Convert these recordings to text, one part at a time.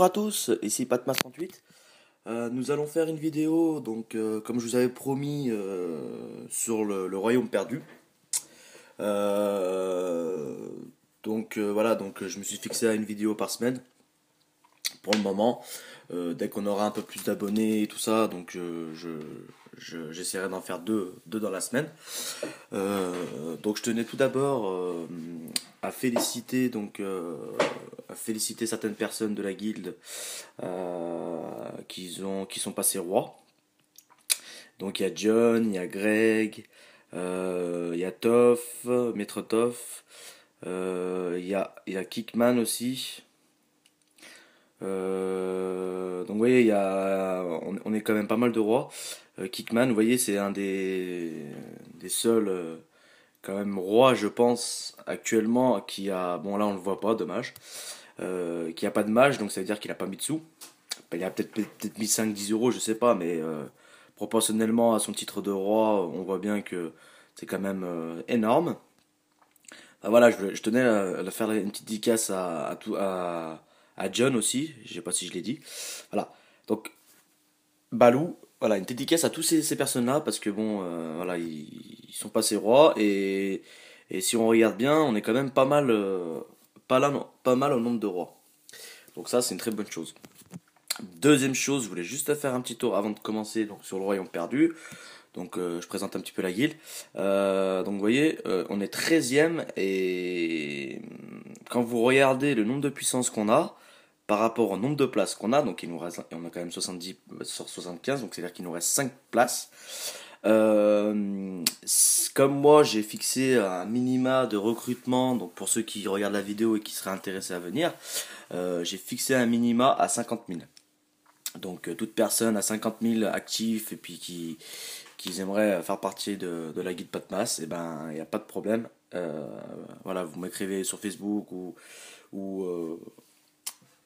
Bonjour à tous, ici Patmas38. Nous allons faire une vidéo, donc comme je vous avais promis, sur le royaume perdu. Euh, voilà, donc je me suis fixé à une vidéo par semaine pour le moment. Dès qu'on aura un peu plus d'abonnés et tout ça, donc j'essaierai d'en faire deux dans la semaine. Donc je tenais tout d'abord à féliciter à féliciter certaines personnes de la guilde qui sont passés rois. Donc il y a John, il y a Greg, il y a Toff, Maître Toff, il y a Kickman aussi. Donc vous voyez, on est quand même pas mal de rois. Kickman, vous voyez, c'est un des seuls quand même rois, je pense, actuellement, qui a, bon là on le voit pas, dommage, qui a pas de mage, donc ça veut dire qu'il a pas mis de sous. Il a peut-être mis 5-10 euros, je sais pas, mais proportionnellement à son titre de roi, on voit bien que c'est quand même énorme. Voilà, je tenais à faire une petite dédicace à John aussi, je sais pas si je l'ai dit. Voilà, donc Balou, voilà, une dédicace à tous ces personnes-là, parce que bon, voilà, ils sont passés rois, et si on regarde bien, on est quand même pas mal, pas mal au nombre de rois. Donc ça, c'est une très bonne chose. Deuxième chose, je voulais juste faire un petit tour avant de commencer donc, sur le royaume perdu. Donc je présente un petit peu la guilde. Donc vous voyez, on est 13e, et quand vous regardez le nombre de puissances qu'on a par rapport au nombre de places qu'on a, donc il nous reste, on a quand même 70 sur 75, donc c'est-à-dire qu'il nous reste 5 places. Comme moi j'ai fixé un minima de recrutement, donc pour ceux qui regardent la vidéo et qui seraient intéressés à venir, j'ai fixé un minima à 50 000. Donc toute personne à 50 000 actifs et puis qui aimeraient faire partie de la guide Patmas, et ben il n'y a pas de problème. Voilà, vous m'écrivez sur Facebook ou, euh,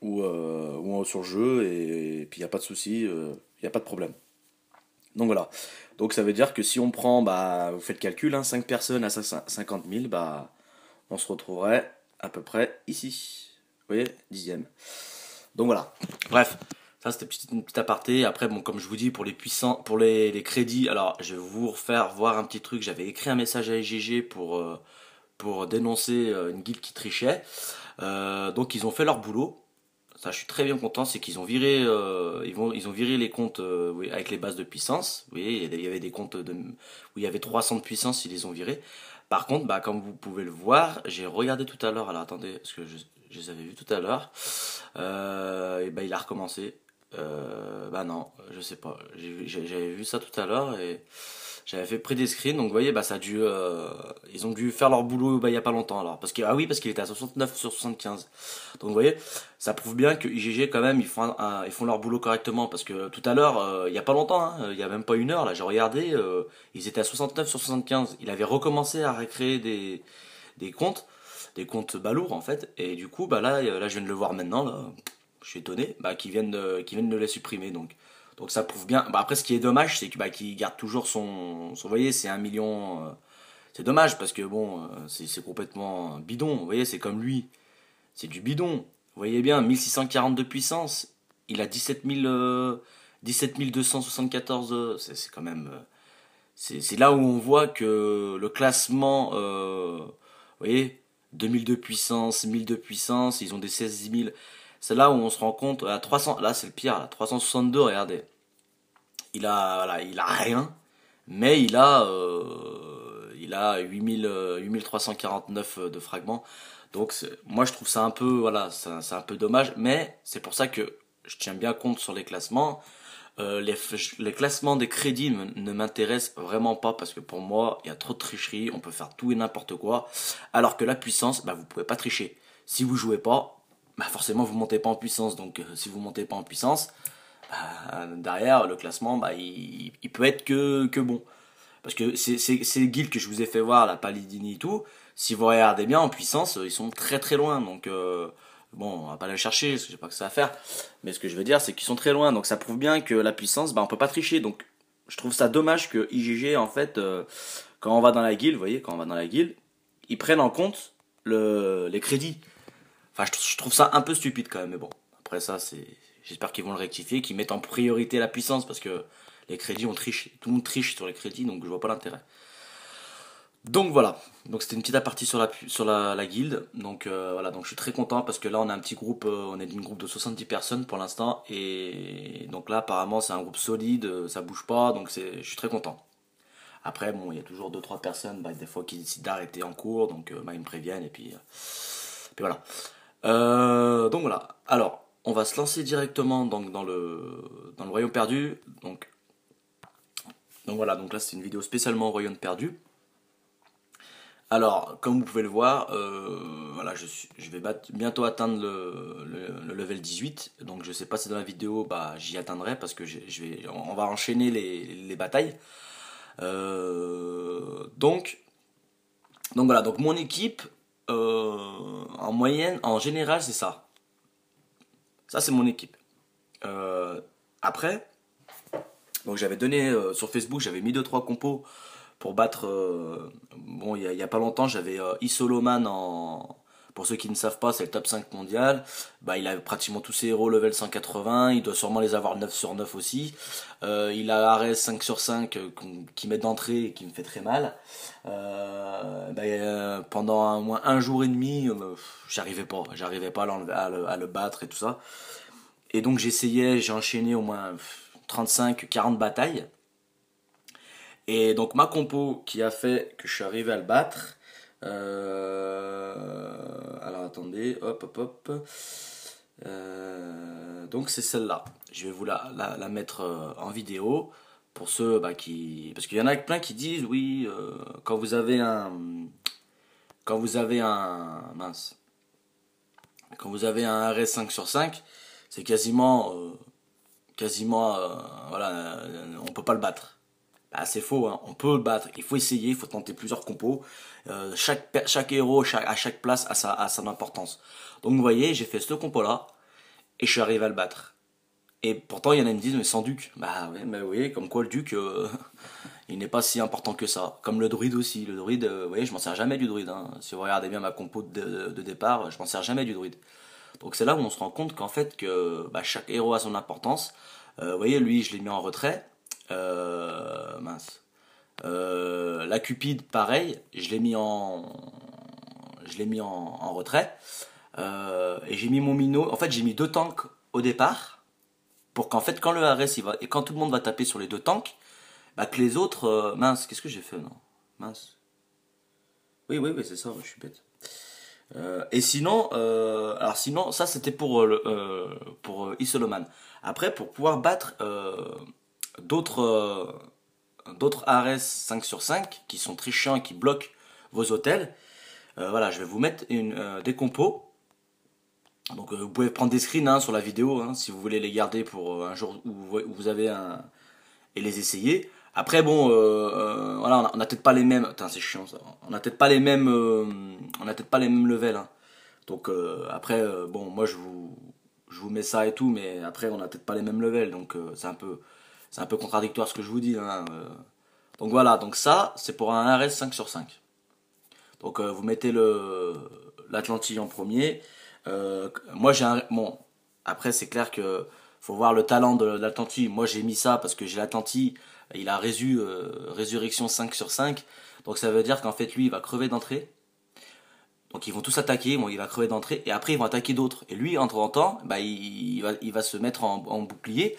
ou sur le jeu, et puis il n'y a pas de souci, il n'y a pas de problème. Donc voilà. Donc ça veut dire que si on prend, bah, vous faites le calcul, hein, 5 personnes à 50 000, bah, on se retrouverait à peu près ici. Vous voyez, 10e. Donc voilà. Bref, ça c'était une petite aparté. Après, bon, comme je vous dis, pour les puissants, pour les crédits, alors je vais vous refaire voir un petit truc. J'avais écrit un message à IGG pour dénoncer une guilde qui trichait. Donc ils ont fait leur boulot. Ça, je suis très bien content, c'est qu'ils ont viré, ils ont viré les comptes, oui, avec les bases de puissance. Vous voyez, il y avait des comptes où il y avait 300 de puissance, ils les ont virés. Par contre, bah, comme vous pouvez le voir, j'ai regardé tout à l'heure. Alors attendez, parce que je les avais vus tout à l'heure. Et bah, il a recommencé. Bah non, je sais pas. J'avais vu ça tout à l'heure et j'avais fait près des screens. Donc vous voyez, bah ça a dû, ils ont dû faire leur boulot, bah, il y a pas longtemps alors. Parce que ah oui, parce qu'il était à 69 sur 75. Donc vous voyez, ça prouve bien que IGG quand même ils font leur boulot correctement. Parce que tout à l'heure, il y a pas longtemps, hein, il y a même pas une heure là, j'ai regardé, ils étaient à 69 sur 75. Il avait recommencé à recréer des comptes, des comptes balourds en fait. Et du coup, bah là je viens de le voir maintenant là. Je suis étonné, bah, qu'ils viennent de les supprimer. Donc ça prouve bien. Bah, après, ce qui est dommage, c'est que bah, qu'il garde toujours vous voyez, c'est 1 million. C'est dommage parce que bon, c'est complètement bidon. Vous voyez, c'est comme lui, c'est du bidon. Vous voyez bien, 1640 de puissance. Il a 17 274. C'est quand même. C'est là où on voit que le classement. Vous voyez, 2000 de puissance, 1000 de puissance. Ils ont des 16 000. C'est là où on se rend compte. À 300, là, c'est le pire. Là, 362, regardez. Voilà, il a rien. Mais il a 8349 de fragments. Donc moi je trouve ça un peu, voilà, c'est un peu dommage, mais c'est pour ça que je tiens bien compte sur les classements. Les classements des crédits ne m'intéressent vraiment pas parce que pour moi il y a trop de tricherie, on peut faire tout et n'importe quoi. Alors que la puissance, bah vous pouvez pas tricher. Si vous jouez pas, bah forcément vous montez pas en puissance. Donc si vous montez pas en puissance, bah, derrière le classement, bah il peut être que bon. Parce que ces guilds que je vous ai fait voir, la Palidini et tout, si vous regardez bien en puissance, ils sont très très loin. Donc bon, on va pas les chercher, parce que j'ai pas que ça à faire. Mais ce que je veux dire, c'est qu'ils sont très loin. Donc ça prouve bien que la puissance, bah on peut pas tricher. Donc je trouve ça dommage que IGG, en fait, quand on va dans la guilde, vous voyez, quand on va dans la guilde, ils prennent en compte les crédits. Enfin, je trouve ça un peu stupide quand même, mais bon. Après, après ça, j'espère qu'ils vont le rectifier, qu'ils mettent en priorité la puissance, parce que les crédits, on triche. Tout le monde triche sur les crédits, donc je vois pas l'intérêt. Donc voilà, donc c'était une petite apartie sur la guilde. Donc voilà, donc je suis très content parce que là on a un petit groupe, on est d'une groupe de 70 personnes pour l'instant. Et donc là apparemment c'est un groupe solide, ça bouge pas, donc je suis très content. Après bon, il y a toujours deux trois personnes, bah, des fois qui décident d'arrêter en cours, donc bah, ils me préviennent et puis voilà. Donc voilà, alors on va se lancer directement donc, dans le royaume perdu. Donc voilà, donc là c'est une vidéo spécialement au royaume perdu. Alors, comme vous pouvez le voir, voilà, je vais bientôt atteindre le level 18. Donc, je sais pas si dans la vidéo, bah, j'y atteindrai parce que on va enchaîner les batailles. Donc voilà. Donc, mon équipe, en moyenne, en général, c'est ça. Ça, c'est mon équipe. Après, donc j'avais donné sur Facebook, j'avais mis 2-3 compos pour battre. Bon, il y a pas longtemps, j'avais Isoloman en. Pour ceux qui ne savent pas, c'est le top 5 mondial. Bah, il a pratiquement tous ses héros level 180. Il doit sûrement les avoir 9 sur 9 aussi. Il a Ares 5 sur 5 qui met d'entrée et qui me fait très mal. Pendant au moins un jour et demi, j'arrivais pas à le battre et tout ça. Et donc j'ai enchaîné au moins 35-40 batailles. Et donc ma compo qui a fait que je suis arrivé à le battre. Alors attendez, hop hop hop. Donc c'est celle-là. Je vais vous la mettre en vidéo pour ceux qui. Parce qu'il y en a plein qui disent oui, quand vous avez un. Quand vous avez un. Mince. Quand vous avez un RS 5 sur 5, c'est quasiment voilà, on peut pas le battre. Bah, c'est faux, hein. On peut le battre, il faut essayer, il faut tenter plusieurs compos. Chaque héros à chaque place a son importance. Donc vous voyez, j'ai fait ce compo là et je suis arrivé à le battre. Et pourtant il y en a qui me disent mais sans duc. Bah ouais, mais oui, comme quoi le duc il n'est pas si important que ça. Comme le druide aussi. Le druide, vous voyez, je m'en sers jamais du druide, hein. Si vous regardez bien ma compo de départ, je m'en sers jamais du druide. Donc c'est là où on se rend compte qu'en fait que chaque héros a son importance. Vous voyez, lui je l'ai mis en retrait. Mince. La Cupide, pareil, je l'ai mis en retrait. Et j'ai mis mon Minot. En fait, j'ai mis deux tanks au départ pour qu'en fait, quand le Ares et quand tout le monde va taper sur les deux tanks, que les autres. Mince, qu'est-ce que j'ai fait, non? Mince. Oui, c'est ça, je suis bête. Et sinon, alors sinon, ça c'était pour Isoloman. Après, pour pouvoir battre d'autres Ares 5 sur 5 qui sont très chiants et qui bloquent vos hôtels, voilà, je vais vous mettre des compos. Donc vous pouvez prendre des screens sur la vidéo si vous voulez les garder pour un jour où vous avez un et les essayer. Après bon, voilà, on a peut-être pas les mêmes. Putain, c'est chiant ça. On a peut-être pas les mêmes, on a peut-être pas les mêmes levels, hein. Donc après, bon, moi je vous mets ça et tout, mais après on a peut-être pas les mêmes levels, donc c'est un peu contradictoire ce que je vous dis, hein. Donc voilà, donc ça c'est pour un RS 5 sur 5. Donc vous mettez l'Atlantille en premier. Moi j'ai un bon. Après c'est clair que faut voir le talent de l'Atlantille. Moi j'ai mis ça parce que j'ai l'Atlantille. Il a résurrection 5 sur 5. Donc ça veut dire qu'en fait lui il va crever d'entrée. Donc ils vont tous attaquer, bon, il va crever d'entrée, et après ils vont attaquer d'autres. Et lui, entre temps, il va se mettre en bouclier,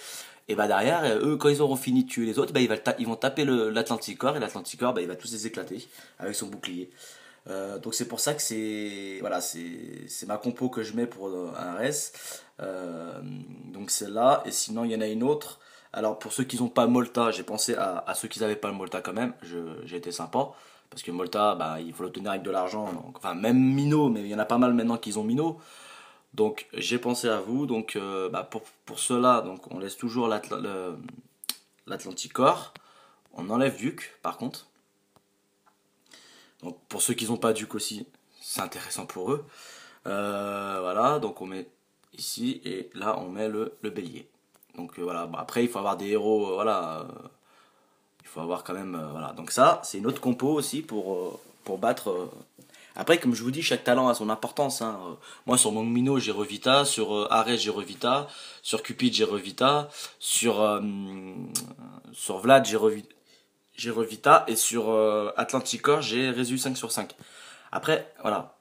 et derrière, eux, quand ils auront fini de tuer les autres, ils vont taper l'Atlanticor, et l'Atlanticor, il va tous les éclater avec son bouclier. Donc c'est pour ça que voilà, c'est ma compo que je mets pour un RS. Donc c'est là, et sinon il y en a une autre. Alors pour ceux qui n'ont pas Molta, j'ai pensé à ceux qui n'avaient pas le Molta quand même, j'ai été sympa. Parce que Molta, il faut l'obtenir avec de l'argent. Enfin, même Mino, mais il y en a pas mal maintenant qui ont Mino. Donc j'ai pensé à vous. Donc pour cela, donc, on laisse toujours l'Atlanticor. On enlève Duc, par contre. Donc pour ceux qui n'ont pas Duc aussi, c'est intéressant pour eux. Voilà, donc on met ici, et là on met le bélier. Donc voilà, après il faut avoir des héros, voilà. Il faut avoir quand même, voilà. Donc ça, c'est une autre compo aussi pour battre Après, comme je vous dis, chaque talent a son importance, hein. Moi, sur mon Mino, j'ai Revita. Sur Ares, j'ai Revita. Sur Cupid, j'ai Revita. Sur, sur Vlad, j'ai Revita. Et sur Atlanticor, j'ai Résu 5/5. Après, voilà.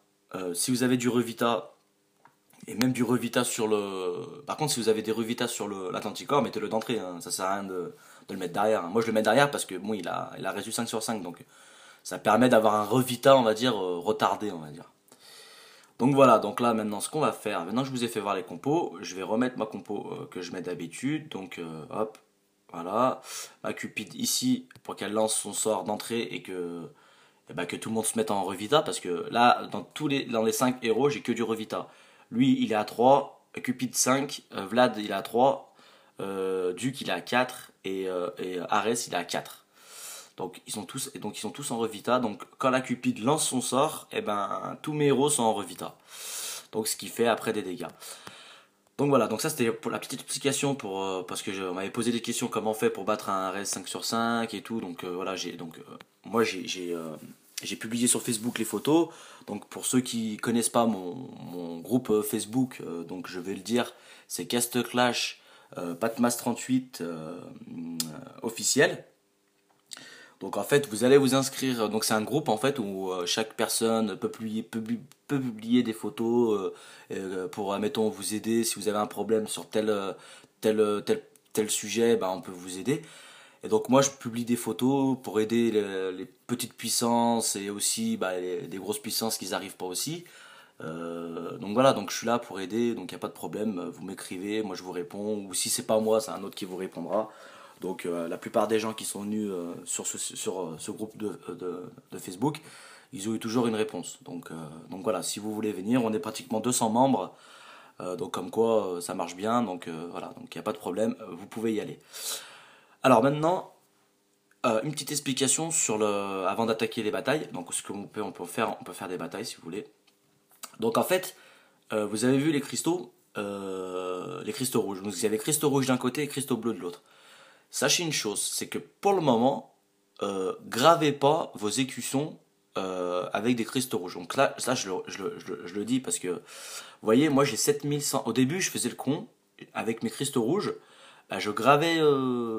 Si vous avez du Revita, et même du Revita sur le. Par contre, si vous avez des Revita sur l'Atlanticor, mettez-le d'entrée, hein. Ça sert à rien de le mettre derrière, hein. Moi, je le mets derrière parce que bon, il a Résu 5/5. Donc, ça permet d'avoir un Revita, on va dire, retardé, on va dire. Donc voilà, donc là maintenant ce qu'on va faire, maintenant que je vous ai fait voir les compos, je vais remettre ma compo que je mets d'habitude. Donc hop, voilà, ma Cupid ici pour qu'elle lance son sort d'entrée et que tout le monde se mette en Revita, parce que là dans les 5 héros j'ai que du Revita. Lui il est à 3, Cupid 5, Vlad il est à 3, Duke il est à 4 et Ares il est à 4. Donc ils sont tous en Revita. Donc quand la Cupid lance son sort, et ben tous mes héros sont en Revita. Donc ce qui fait après des dégâts. Donc voilà, donc ça c'était pour la petite explication parce que on m'avait posé des questions comment on fait pour battre un RS 5/5 et tout. Donc voilà, moi j'ai publié sur Facebook les photos. Donc pour ceux qui connaissent pas mon groupe Facebook, donc je vais le dire, c'est Cast Clash Patmas 38 officiel. Donc en fait, vous allez vous inscrire. Donc c'est un groupe en fait où chaque personne peut publier des photos pour, admettons, vous aider si vous avez un problème sur tel, tel sujet, bah, on peut vous aider. Et donc moi je publie des photos pour aider les petites puissances et aussi bah, des grosses puissances qui n'arrivent pas aussi. Donc voilà, donc je suis là pour aider, donc il n'y a pas de problème, vous m'écrivez, moi je vous réponds, ou si c'est pas moi, c'est un autre qui vous répondra. Donc la plupart des gens qui sont venus sur ce groupe de Facebook, ils ont eu toujours une réponse. Donc voilà, si vous voulez venir, on est pratiquement 200 membres, donc comme quoi ça marche bien, donc voilà, donc il n'y a pas de problème, vous pouvez y aller. Alors maintenant, une petite explication avant d'attaquer les batailles. Donc ce qu'on peut, on peut faire des batailles si vous voulez. Donc en fait, vous avez vu les cristaux rouges. Donc il y avait cristaux rouges d'un côté et cristaux bleus de l'autre. Sachez une chose, c'est que pour le moment, gravez pas vos écussons avec des cristaux rouges. Donc là, ça je le dis parce que, vous voyez, moi j'ai 7100. Au début, je faisais le con avec mes cristaux rouges. Bah, je gravais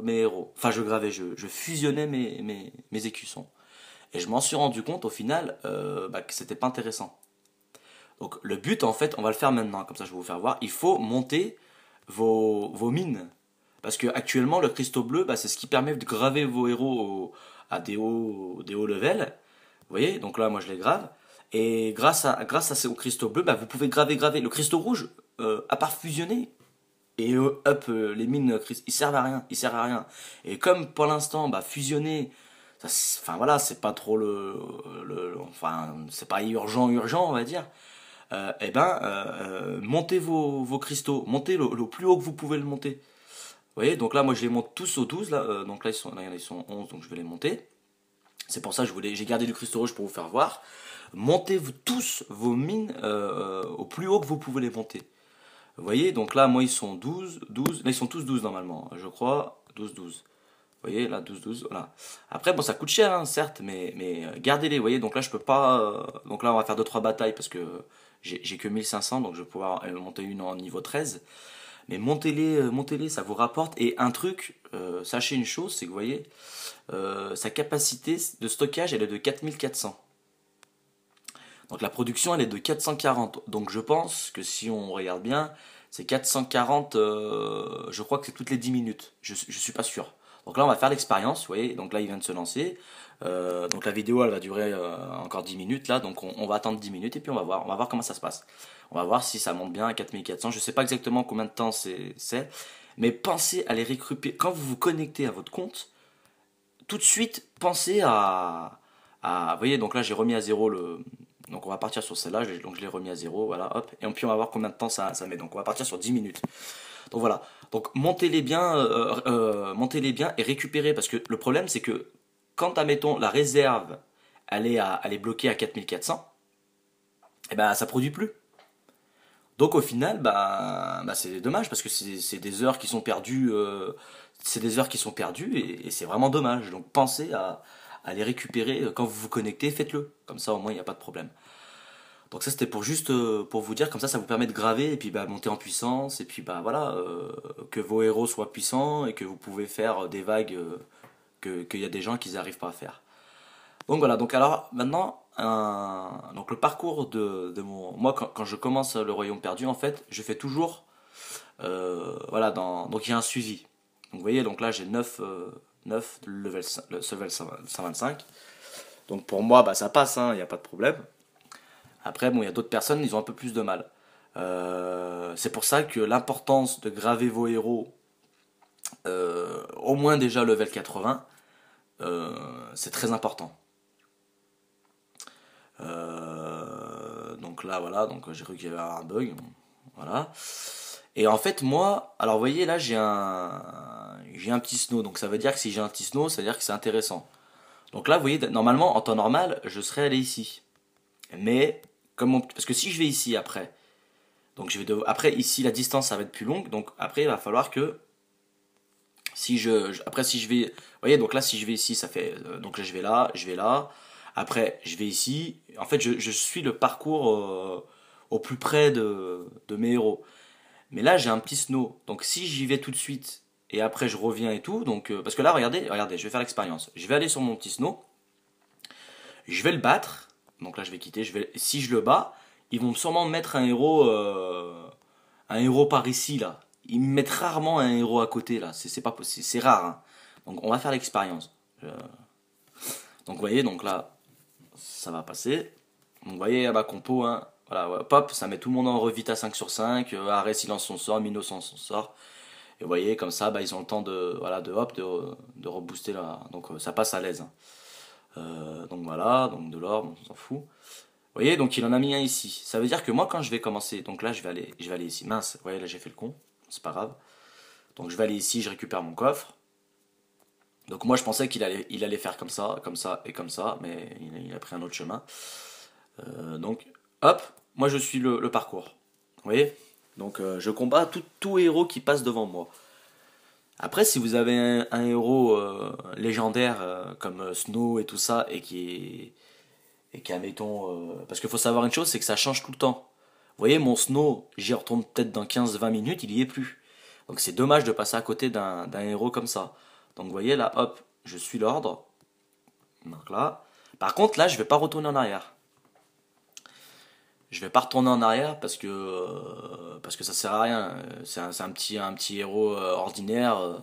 mes héros. Enfin, je fusionnais mes écussons. Et je m'en suis rendu compte au final bah, que c'était pas intéressant. Donc le but en fait, on va le faire maintenant, comme ça je vais vous faire voir. Il faut monter vos mines. Parce que actuellement le cristaux bleu, bah, c'est ce qui permet de graver vos héros à des hauts levels. Vous voyez, donc là moi je les grave. Et grâce à ces cristaux bleus, bah, vous pouvez graver. Le cristaux rouge, à part fusionner, et les mines, ils servent à rien. Ils servent à rien. Et comme pour l'instant, bah, fusionner, enfin voilà, c'est pas trop enfin, c'est pas urgent, on va dire. Montez vos cristaux, montez le plus haut que vous pouvez le monter. Vous voyez, donc là, moi je les monte tous au 12, là, donc là ils sont 11, donc je vais les monter. C'est pour ça que j'ai gardé du cristaux rouge pour vous faire voir. Montez-vous tous vos mines au plus haut que vous pouvez les monter. Vous voyez, donc là, moi ils sont 12, là ils sont tous 12 normalement, je crois, 12. Vous voyez, là, 12, voilà. Après, bon, ça coûte cher, hein, certes, mais gardez-les, vous voyez. Donc là, je peux pas. Donc là, on va faire 2-3 batailles parce que j'ai que 1500, donc je vais pouvoir monter une en niveau 13. Mais montez-les, ça vous rapporte. Et un truc, sachez une chose, c'est que vous voyez, sa capacité de stockage, elle est de 4400. Donc la production, elle est de 440. Donc je pense que si on regarde bien, c'est 440, je crois que c'est toutes les 10 minutes. Je suis pas sûr. Donc là, on va faire l'expérience, vous voyez. Donc là, il vient de se lancer. Donc la vidéo, elle va durer encore 10 minutes là. Donc on va attendre 10 minutes et puis on va voir comment ça se passe. On va voir si ça monte bien à 4400. Je sais pas exactement combien de temps c'est. Mais pensez à les récupérer. Quand vous vous connectez à votre compte, tout de suite, pensez vous voyez, donc là, j'ai remis à zéro le. Donc on va partir sur celle-là, donc je l'ai remis à zéro, voilà, hop. Et puis on va voir combien de temps ça met. Donc on va partir sur 10 minutes. Donc voilà. Donc montez-les bien et récupérez. Parce que le problème, c'est que quand, admettons, la réserve, elle est bloquée à 4400, et ben ça produit plus. Donc au final, bah c'est dommage parce que c'est des heures qui sont perdues. C'est des heures qui sont perdues et c'est vraiment dommage. Donc pensez à les récupérer quand vous vous connectez, faites-le. Comme ça au moins il n'y a pas de problème. Donc ça c'était pour juste pour vous dire, comme ça vous permet de graver et puis bah, monter en puissance et puis bah voilà, que vos héros soient puissants et que vous pouvez faire des vagues qu'il y a des gens qui n'arrivent pas à faire. Donc voilà, donc alors maintenant, donc le parcours de mon... Moi quand je commence le royaume perdu en fait, je fais toujours... voilà, donc il y a un suivi. Donc vous voyez, donc là j'ai 9 level 125. Donc pour moi, bah, ça passe, il n'y a pas de problème. Après, bon, il y a d'autres personnes, ils ont un peu plus de mal. C'est pour ça que l'importance de graver vos héros au moins déjà level 80, c'est très important. Donc là, voilà, donc j'ai cru qu'il y avait un bug. Voilà. Et en fait, moi, alors vous voyez, là, j'ai un petit snow. Donc ça veut dire que si j'ai un petit snow, ça veut dire que c'est intéressant. Donc là, vous voyez, normalement, en temps normal, je serais allé ici. Mais, parce que si je vais ici après, donc après, ici, la distance, ça va être plus longue. Donc après, il va falloir que, après, si je vais, vous voyez, donc là, si je vais ici, ça fait, donc là, je vais là. Après, je vais ici. En fait, je suis le parcours au plus près de mes héros. Mais là, j'ai un petit snow. Donc si j'y vais tout de suite et après je reviens et tout, donc parce que là, regardez, je vais faire l'expérience. Je vais aller sur mon petit snow, je vais le battre. Donc là, je vais quitter. Si je le bats, ils vont sûrement me mettre un héros par ici là. Ils me mettent rarement un héros à côté là. C'est pas possible, c'est rare, hein. Donc on va faire l'expérience. Donc vous voyez, donc là, ça va passer. Donc vous voyez, à ma compo, hein. Voilà, ouais, pop, ça met tout le monde en revita 5 sur 5, arrêt silence son sort, Mino son sort. Et vous voyez, comme ça, bah, ils ont le temps de rebooster là. Donc ça passe à l'aise, hein. Donc voilà, donc de l'or, on s'en fout. Vous voyez, donc il en a mis un ici. Ça veut dire que moi, quand je vais commencer, donc là, je vais aller ici. Mince, vous voyez, là, j'ai fait le con. C'est pas grave. Donc je vais aller ici, je récupère mon coffre. Donc moi, je pensais il allait faire comme ça et comme ça, mais il a pris un autre chemin. Donc, hop, moi je suis le parcours. Vous voyez? Donc je combats tout héros qui passe devant moi. Après, si vous avez un héros légendaire comme Snow et tout ça, et qui admettons... parce qu'il faut savoir une chose, c'est que ça change tout le temps. Vous voyez, mon Snow, j'y retourne peut-être dans 15-20 minutes, il y est plus. Donc c'est dommage de passer à côté d'un héros comme ça. Donc vous voyez, là, hop, je suis l'ordre. Donc là. Par contre, là, je vais pas retourner en arrière. Je vais pas retourner en arrière parce que ça sert à rien. C'est un petit héros ordinaire,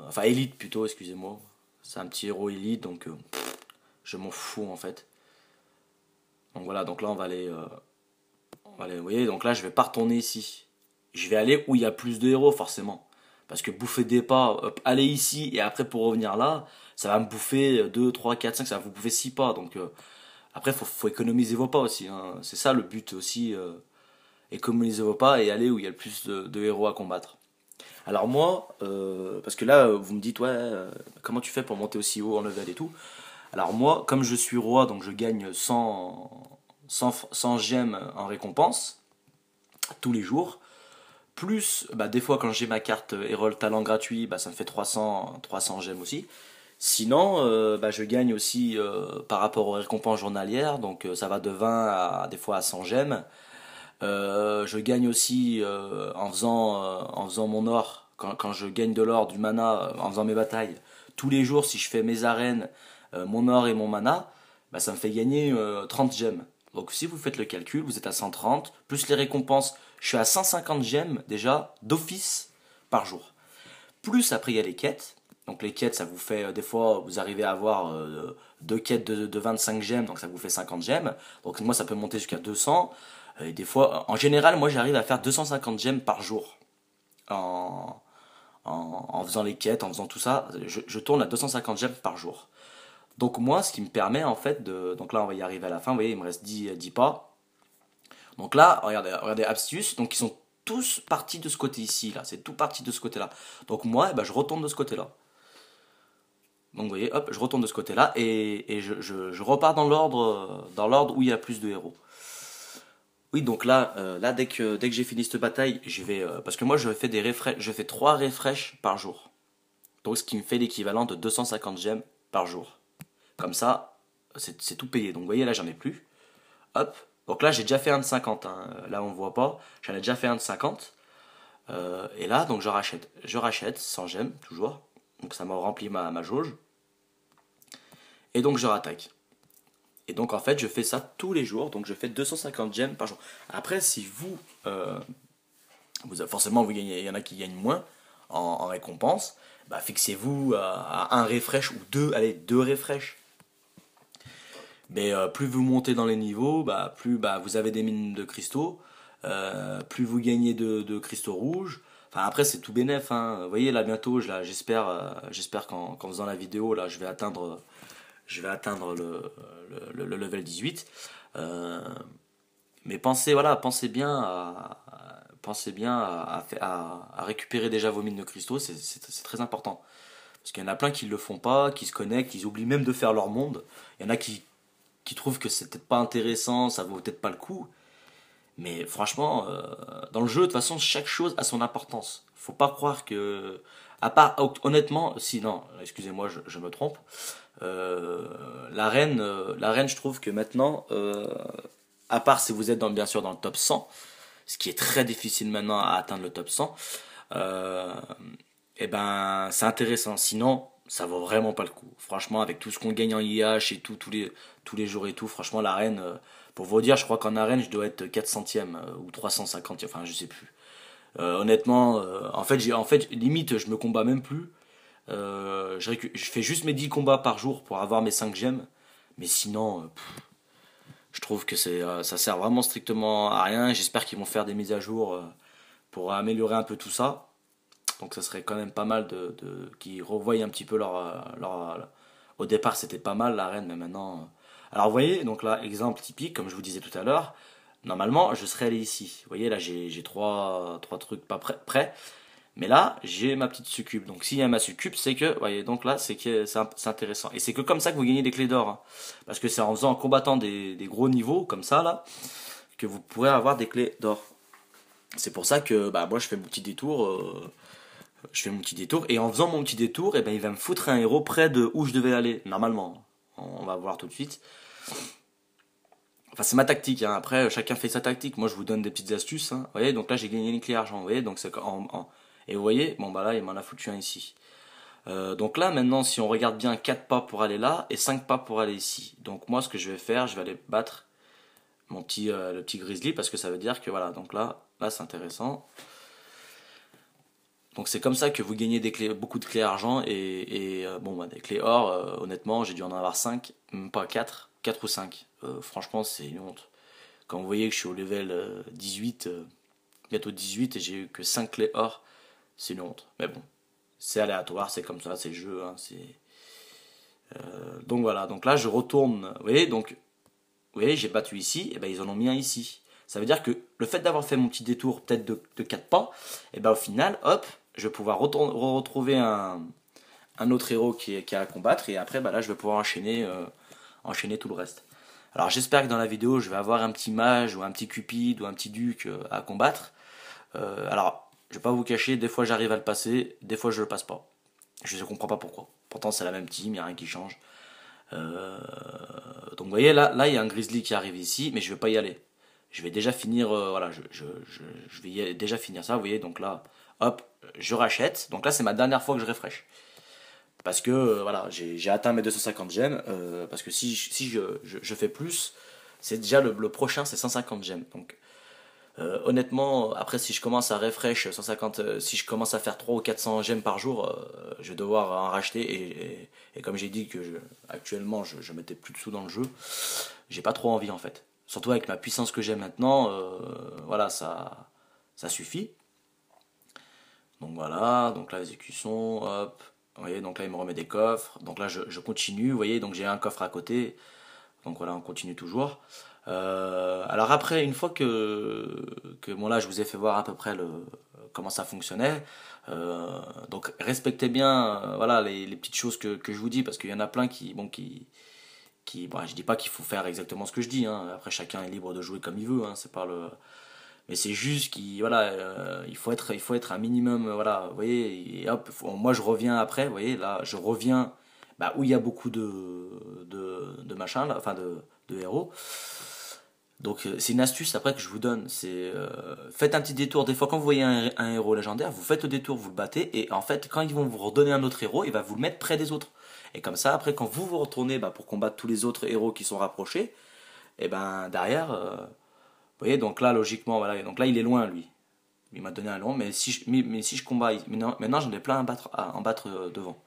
enfin élite plutôt, excusez-moi. C'est un petit héros élite, donc je m'en fous en fait. Donc voilà, donc là on va aller, vous voyez, donc là je vais pas retourner ici. Je vais aller où il y a plus de héros forcément. Parce que bouffer des pas, hop, aller ici et après pour revenir là, ça va me bouffer 2 3 4 5 ça va vous bouffer 6 pas. Donc après, faut économiser vos pas aussi, hein. C'est ça le but aussi. Économiser vos pas et aller où il y a le plus de héros à combattre. Alors moi, parce que là, vous me dites, ouais, comment tu fais pour monter aussi haut en level et tout. Alors moi, comme je suis roi, donc je gagne 100 gemmes en récompense tous les jours. Plus, bah, des fois quand j'ai ma carte Herald Talent gratuit, bah, ça me fait 300 gemmes aussi. Sinon, bah, je gagne aussi par rapport aux récompenses journalières, donc ça va de 20 à des fois à 100 gemmes. Je gagne aussi en faisant mon or, quand je gagne de l'or, du mana, en faisant mes batailles. Tous les jours, si je fais mes arènes, mon or et mon mana, bah, ça me fait gagner 30 gemmes. Donc si vous faites le calcul, vous êtes à 130, plus les récompenses, je suis à 150 gemmes déjà d'office par jour. Plus après il y a les quêtes. Donc les quêtes, ça vous fait, des fois, vous arrivez à avoir deux quêtes de 25 gemmes, donc ça vous fait 50 gemmes. Donc moi, ça peut monter jusqu'à 200. Et des fois, en général, moi, j'arrive à faire 250 gemmes par jour. En, en faisant les quêtes, en faisant tout ça, je tourne à 250 gemmes par jour. Donc moi, ce qui me permet, en fait, donc là, on va y arriver à la fin. Vous voyez, il me reste 10 pas. Donc là, regardez Apstius. Donc ils sont tous partis de ce côté ici, là. C'est tout parti de ce côté-là. Donc moi, eh ben, je retourne de ce côté-là. Donc vous voyez, hop, je retourne de ce côté-là et je repars dans l'ordre où il y a plus de héros. Oui, donc là, dès que j'ai fini cette bataille, je vais parce que moi je fais 3 refresh par jour. Donc ce qui me fait l'équivalent de 250 gemmes par jour. Comme ça, c'est tout payé. Donc vous voyez là, j'en ai plus. hop. Donc là, j'ai déjà fait un de 50, hein. Là, on voit pas. J'en ai déjà fait un de 50. Et là, donc je rachète. Je rachète sans gemme, toujours. Donc ça m'a rempli ma jauge. Et donc je rattaque. Et donc en fait, je fais ça tous les jours. Donc je fais 250 gemmes par jour. Après, si forcément, vous gagnez, il y en a qui gagnent moins en récompense. Bah, fixez-vous à un refresh ou deux, allez, deux refresh. Mais plus vous montez dans les niveaux, bah, plus bah, vous avez des mines de cristaux, plus vous gagnez de cristaux rouges. Enfin après c'est tout bénef, hein. Vous voyez là bientôt, j'espère qu'en faisant la vidéo là, je vais atteindre le level 18. Euh, mais pensez bien à récupérer déjà vos mines de cristaux, c'est très important. Parce qu'il y en a plein qui ne le font pas, qui se connectent, ils oublient même de faire leur monde. Il y en a qui trouvent que c'est peut-être pas intéressant, ça vaut peut-être pas le coup. Mais franchement, dans le jeu, de toute façon, chaque chose a son importance. Faut pas croire que. À part, honnêtement, si, non, excusez-moi, je me trompe. La reine, je trouve que maintenant, à part si vous êtes bien sûr dans le top 100, ce qui est très difficile maintenant à atteindre le top 100, euh, et ben c'est intéressant. Sinon, ça vaut vraiment pas le coup. Franchement, avec tout ce qu'on gagne en IH et tout, tous les jours et tout, franchement, l'arène, pour vous dire, je crois qu'en arène, je dois être 400e ou 350e, enfin, je sais plus. Honnêtement, en fait, limite, je me combats même plus. Je fais juste mes 10 combats par jour pour avoir mes 5 gemmes. Mais sinon, je trouve que ça sert vraiment strictement à rien. J'espère qu'ils vont faire des mises à jour pour améliorer un peu tout ça. Donc ça serait quand même pas mal qu'ils revoient un petit peu au départ c'était pas mal l'arène, mais maintenant. Alors vous voyez, donc là, exemple typique, comme je vous disais tout à l'heure, normalement je serais allé ici. Vous voyez là j'ai trois trucs pas prêts. Mais là, j'ai ma petite succube. Donc s'il y a ma succube, c'est que, voyez, donc là, c'est intéressant. Et c'est que comme ça que vous gagnez des clés d'or, hein. Parce que c'est en combattant des gros niveaux, comme ça, là, que vous pourrez avoir des clés d'or. C'est pour ça que bah, moi, je fais mon petit détour. Je fais mon petit détour. Et en faisant mon petit détour, eh ben, il va me foutre un héros près de où je devais aller, normalement. On va voir tout de suite. Enfin, c'est ma tactique, hein. Après, chacun fait sa tactique. Moi, je vous donne des petites astuces, hein. Vous voyez, donc là, j'ai gagné une clé argent. Vous voyez, donc et vous voyez, bon, bah là, il m'en a foutu un ici. Donc là, maintenant, si on regarde bien, 4 pas pour aller là et 5 pas pour aller ici. Donc moi, ce que je vais faire, je vais aller battre le petit grizzly parce que ça veut dire que voilà, donc là c'est intéressant. Donc c'est comme ça que vous gagnez beaucoup de clés argent bon, bah, des clés or, honnêtement, j'ai dû en avoir 5, même pas 4 ou 5. Franchement, c'est une honte. Quand vous voyez que je suis au level 18, bientôt 18 et j'ai eu que 5 clés or, c'est une honte. Mais bon, c'est aléatoire, c'est comme ça, c'est le jeu, hein, donc voilà, donc là je retourne, vous voyez, donc vous voyez, j'ai battu ici, et ben ils en ont mis un ici. Ça veut dire que le fait d'avoir fait mon petit détour peut-être de 4 pas, et ben au final, hop, je vais pouvoir retrouver un autre héros qui a à combattre, et après bah là je vais pouvoir enchaîner tout le reste. Alors j'espère que dans la vidéo je vais avoir un petit mage ou un petit cupide ou un petit duc à combattre. Alors je vais pas vous cacher, des fois j'arrive à le passer, des fois je le passe pas. Je ne comprends pas pourquoi. Pourtant c'est la même team, il n'y a rien qui change. Donc vous voyez là il y a un grizzly qui arrive ici, mais je vais pas y aller. Je vais déjà finir, voilà, je vais déjà finir ça, vous voyez, donc là, hop, je rachète. Donc là c'est ma dernière fois que je refresh. Parce que voilà, j'ai atteint mes 250 gemmes, parce que si je fais plus, c'est déjà le prochain c'est 150 gemmes. Donc honnêtement, après si je commence à refresh 150, si je commence à faire 300 ou 400 gemmes par jour, je vais devoir en racheter et comme j'ai dit que actuellement je mettais plus de sous dans le jeu, j'ai pas trop envie en fait. Surtout avec ma puissance que j'ai maintenant, voilà, ça suffit. Donc voilà, donc là l'exécution, hop, vous voyez, donc là il me remet des coffres, donc là je continue, vous voyez, donc j'ai un coffre à côté, donc voilà, on continue toujours. Alors après, une fois que bon là, je vous ai fait voir à peu près comment ça fonctionnait. Donc respectez bien, voilà les petites choses que je vous dis parce qu'il y en a plein bon, je dis pas qu'il faut faire exactement ce que je dis. Hein. Après, chacun est libre de jouer comme il veut. Hein. C'est pas le, mais c'est juste qu'il voilà, il faut être un minimum, voilà, vous voyez. Et hop, moi je reviens après, vous voyez là, je reviens bah, où il y a beaucoup de machins là, enfin de héros. Donc c'est une astuce après que je vous donne, c'est faites un petit détour, des fois quand vous voyez un héros légendaire, vous faites le détour, vous le battez, et en fait quand ils vont vous redonner un autre héros, il va vous le mettre près des autres. Et comme ça, après quand vous vous retournez pour combattre tous les autres héros qui sont rapprochés, et ben derrière, vous voyez, donc là logiquement, voilà, donc là il est loin lui. Il m'a donné un long, mais si je combats, maintenant j'en ai plein à en battre devant.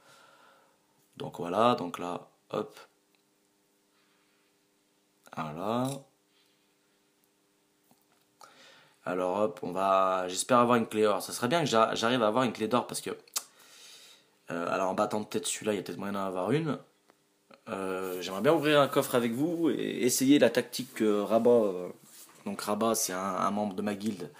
Donc voilà, donc là, hop, voilà. Alors hop, j'espère avoir une clé or. Ça serait bien que j'arrive à avoir une clé d'or parce que, alors en battant peut-être celui-là, il y a peut-être moyen d'en avoir une. J'aimerais bien ouvrir un coffre avec vous et essayer la tactique que Rabat, donc Rabat c'est un membre de ma guilde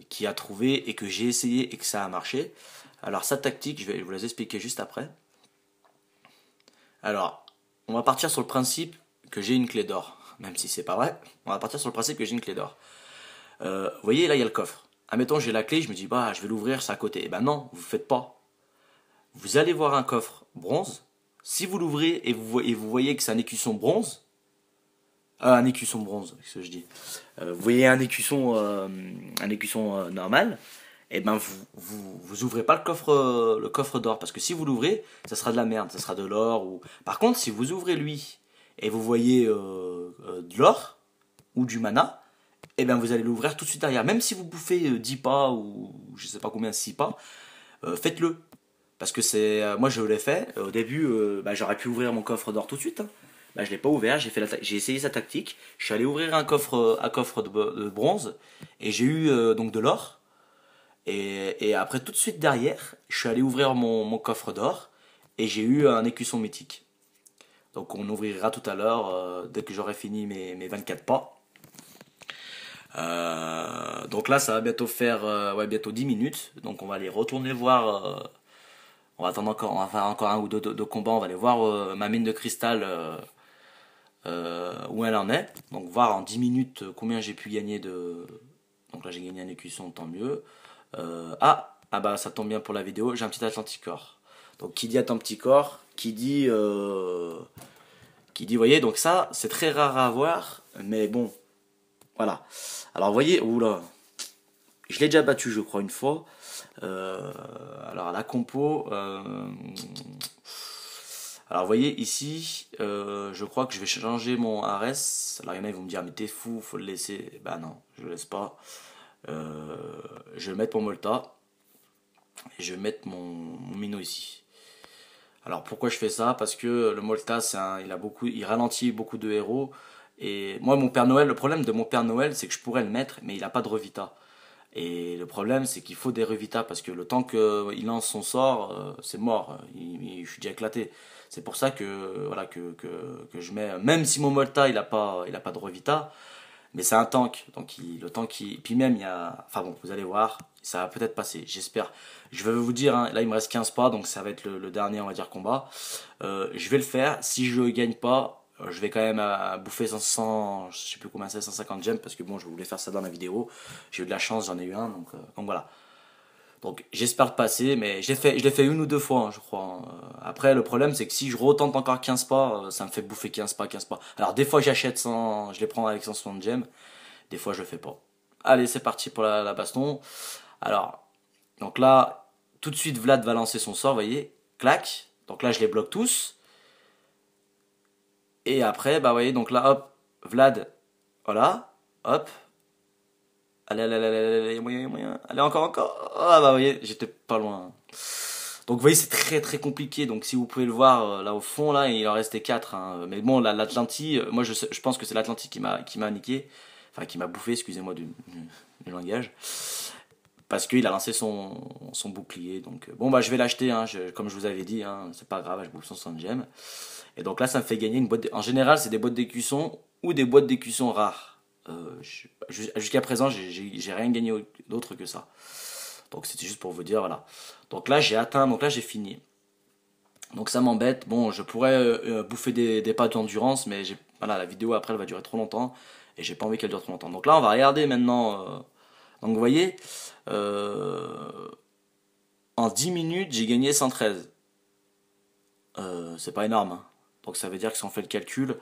qui a trouvé et que j'ai essayé et que ça a marché. Alors sa tactique, je vais vous la expliquer juste après. Alors, on va partir sur le principe que j'ai une clé d'or, même si c'est pas vrai. On va partir sur le principe que j'ai une clé d'or. Vous voyez, là il y a le coffre. Admettons, j'ai la clé, je me dis, bah, je vais l'ouvrir, c'est à côté. Eh ben non, vous ne faites pas. Vous allez voir un coffre bronze. Si vous l'ouvrez et vous voyez que c'est un écusson bronze, un écusson bronze, qu'est-ce que je dis, vous voyez un écusson normal, et ben vous ouvrez pas le coffre d'or parce que si vous l'ouvrez, ça sera de la merde, ça sera de l'or ou. Par contre, si vous ouvrez lui et vous voyez de l'or ou du mana, et ben vous allez l'ouvrir tout de suite derrière. Même si vous bouffez 10 pas ou je sais pas combien 6 pas, faites-le. Parce que moi je l'ai fait. Au début, j'aurais pu ouvrir mon coffre d'or tout de suite, hein. Je l'ai pas ouvert, j'ai essayé sa tactique. Je suis allé ouvrir un coffre de bronze et j'ai eu donc de l'or. Et après tout de suite derrière, je suis allé ouvrir mon coffre d'or et j'ai eu un écusson mythique. Donc on ouvrira tout à l'heure dès que j'aurai fini mes 24 pas. Donc là ça va bientôt faire bientôt 10 minutes. Donc on va aller retourner voir. On va attendre encore, on va faire encore un ou deux combats. On va aller voir ma mine de cristal où elle en est. Donc voir en 10 minutes combien j'ai pu gagner de. Donc là j'ai gagné un écusson, tant mieux. Bah ça tombe bien pour la vidéo, j'ai un petit Atlanticor. Donc qui dit Atlanticor, qui dit, vous voyez, donc ça c'est très rare à avoir, mais bon, voilà. Alors vous voyez, oula, je l'ai déjà battu je crois une fois. Alors la compo, alors vous voyez ici, je crois que je vais changer mon Ares. Alors il y en a ils vont me dire mais t'es fou, faut le laisser. Bah non, je le laisse pas. Je vais mettre mon Molta et je vais mettre mon Mino ici. Alors pourquoi je fais ça? Parce que le Molta il ralentit beaucoup de héros. Et moi mon Père Noël, le problème de mon Père Noël c'est que je pourrais le mettre mais il a pas de Revita. Et le problème, c'est qu'il faut des Revita parce que le temps qu'il lance son sort, c'est mort. Je suis déjà éclaté. C'est pour ça que voilà que je mets. Même si mon Molta il a pas de Revita, mais c'est un tank. Donc le temps qui. Puis même il y a. Enfin bon, vous allez voir, ça va peut-être passer. J'espère. Je vais vous dire, hein, là il me reste 15 pas, donc ça va être le dernier on va dire combat. Je vais le faire. Si je gagne pas, je vais quand même bouffer 100, je sais plus combien c'est, 150 gemmes, parce que bon, je voulais faire ça dans la vidéo. J'ai eu de la chance, j'en ai eu un, donc voilà. Donc j'espère le passer, mais je l'ai fait une ou deux fois, hein, je crois, hein. Après, le problème, c'est que si je retente encore 15 pas, ça me fait bouffer 15 pas, 15 pas. Alors des fois, j'achète 100, je les prends avec 160 gemmes, des fois, je le fais pas. Allez, c'est parti pour la baston. Alors, donc là, tout de suite, Vlad va lancer son sort, vous voyez, clac. Donc là, je les bloque tous. Et après, bah, vous voyez, donc là, hop, Vlad, voilà, hop. Allez, allez, allez, allez, allez, y a moyen, y a moyen. Allez, encore, encore. Ah, bah, vous voyez, j'étais pas loin. Donc, vous voyez, c'est très, très compliqué. Donc, si vous pouvez le voir, là, au fond, là, il en restait 4, hein. Mais bon, l'Atlantie, moi, je pense que c'est l'Atlantie qui m'a niqué. Enfin, qui m'a bouffé, excusez-moi du langage. Parce qu'il a lancé son bouclier. Donc, bon, bah, je vais l'acheter, hein, comme je vous avais dit, hein, c'est pas grave, je bouffe 160 gemmes. Et donc là, ça me fait gagner une boîte. En général, c'est des boîtes d'écusson ou des boîtes d'écusson rares. Jusqu'à présent, j'ai rien gagné d'autre que ça. Donc c'était juste pour vous dire, voilà. Donc là, j'ai fini. Donc ça m'embête. Bon, je pourrais bouffer des pas d'endurance, mais voilà, la vidéo après, elle va durer trop longtemps. Et j'ai pas envie qu'elle dure trop longtemps. Donc là, on va regarder maintenant. Donc vous voyez, en 10 minutes, j'ai gagné 113. C'est pas énorme, hein. Donc ça veut dire que si on fait le calcul,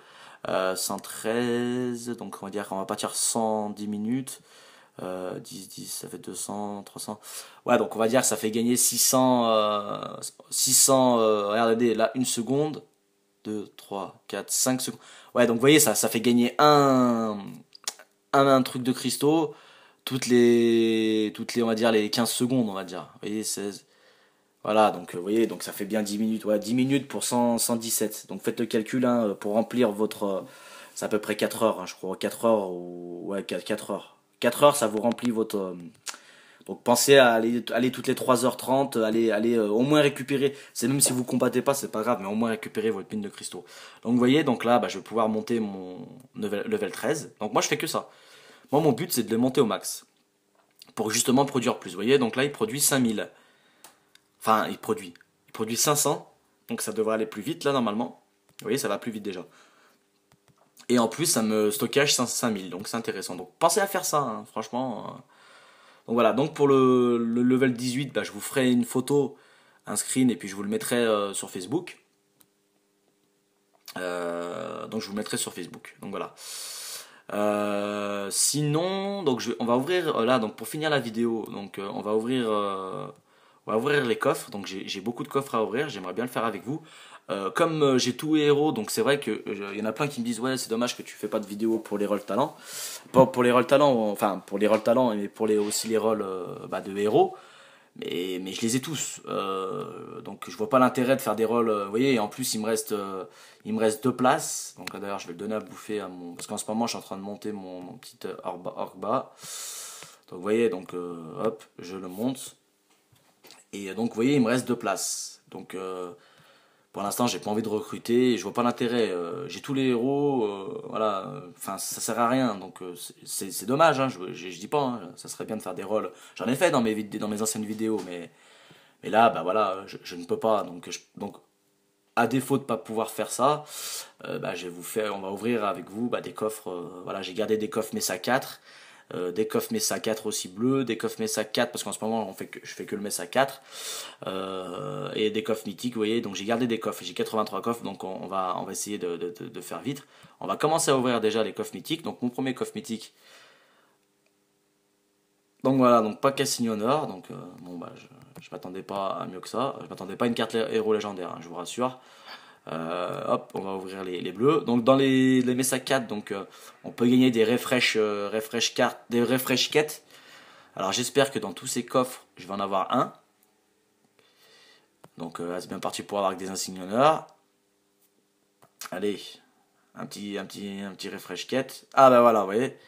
113, donc on va partir 110 minutes. 10, ça fait 200, 300. Ouais, donc on va dire que ça fait gagner 600, regardez, là, 1 seconde, 2, 3, 4, 5 secondes. Ouais, donc vous voyez, ça fait gagner un truc de cristaux on va dire, les 15 secondes, on va dire. Vous voyez, 16. Voilà, donc vous voyez, donc ça fait bien 10 minutes. Ouais, 10 minutes pour 117. Donc faites le calcul, hein, pour remplir votre. C'est à peu près 4 heures, hein, je crois. 4 heures ou. Ouais, 4 heures. 4 heures, ça vous remplit votre. Donc pensez à aller toutes les 3h30, aller au moins récupérer. C'est même si vous combattez pas, c'est pas grave, mais au moins récupérer votre mine de cristaux. Donc vous voyez, donc là, bah, je vais pouvoir monter mon level 13. Donc moi, je fais que ça. Moi, mon but, c'est de les monter au max. Pour justement produire plus. Vous voyez, donc là, il produit 5000. Enfin, il produit 500. Donc ça devrait aller plus vite, là, normalement. Vous voyez, ça va plus vite déjà. Et en plus, ça me stockage 5000. Donc c'est intéressant. Donc pensez à faire ça, hein, franchement. Donc voilà, donc pour le level 18, bah, je vous ferai une photo, un screen, et puis je vous le mettrai sur Facebook. Donc je vous le mettrai sur Facebook. Donc voilà. Sinon, donc on va ouvrir là, donc pour finir la vidéo, donc on va ouvrir les coffres. Donc j'ai beaucoup de coffres à ouvrir. J'aimerais bien le faire avec vous. Comme j'ai tous les héros, donc c'est vrai que il y en a plein qui me disent ouais, c'est dommage que tu fais pas de vidéo pour les rôles talents, pas pour les rôles talents, enfin pour les rôles talents, mais pour aussi les rôles bah, de héros. Mais je les ai tous. Donc je vois pas l'intérêt de faire des rôles. Vous voyez, et en plus il me reste 2 places. Donc là d'ailleurs je vais le donner à bouffer à mon. Parce qu'en ce moment je suis en train de monter mon petit Orba. Donc vous voyez, donc hop, je le monte. Et donc vous voyez, il me reste 2 places. Donc pour l'instant j'ai pas envie de recruter. Je vois pas l'intérêt. J'ai tous les héros. Voilà. Enfin ça sert à rien. Donc c'est dommage. Hein, je dis pas. Hein, ça serait bien de faire des rôles. J'en ai fait dans mes anciennes vidéos, mais là, bah voilà, je ne peux pas. Donc, à défaut de pas pouvoir faire ça, bah, on va ouvrir avec vous bah, des coffres. Voilà, j'ai gardé des coffres Mesa 4, des coffres Mesa 4 aussi bleus, des coffres Mesa 4 parce qu'en ce moment je fais que le Mesa 4, et des coffres mythiques, vous voyez. Donc j'ai gardé des coffres, j'ai 83 coffres, donc on va essayer de faire vite. On va commencer à ouvrir déjà les coffres mythiques. Donc mon premier coffre mythique. Donc voilà, donc pas Cassini Honor, donc bon bah je m'attendais pas à mieux que ça, je m'attendais pas à une carte héros légendaire, hein, je vous rassure. Hop, on va ouvrir les bleus. Donc dans les Mesa 4, donc on peut gagner des refresh cartes, des refresh quêtes. Alors j'espère que dans tous ces coffres, je vais en avoir un. Donc c'est bien parti pour avoir des insignes honneur. Allez, un petit refresh quête. Ah bah voilà, vous voyez.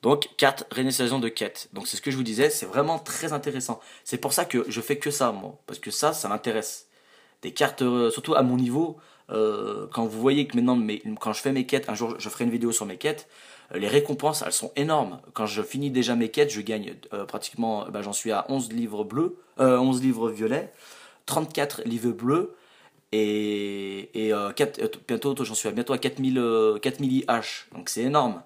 Donc, carte réinitialisation de quête. Donc, c'est ce que je vous disais, c'est vraiment très intéressant. C'est pour ça que je fais que ça, moi. Parce que ça m'intéresse. Des cartes, surtout à mon niveau, quand vous voyez que maintenant, quand je fais mes quêtes, un jour je ferai une vidéo sur mes quêtes, les récompenses, elles sont énormes. Quand je finis déjà mes quêtes, je gagne pratiquement, bah, j'en suis à 11 livres bleus, 11 livres violets, 34 livres bleus, et bientôt, j'en suis à bientôt à 4000 IH. Donc, c'est énorme.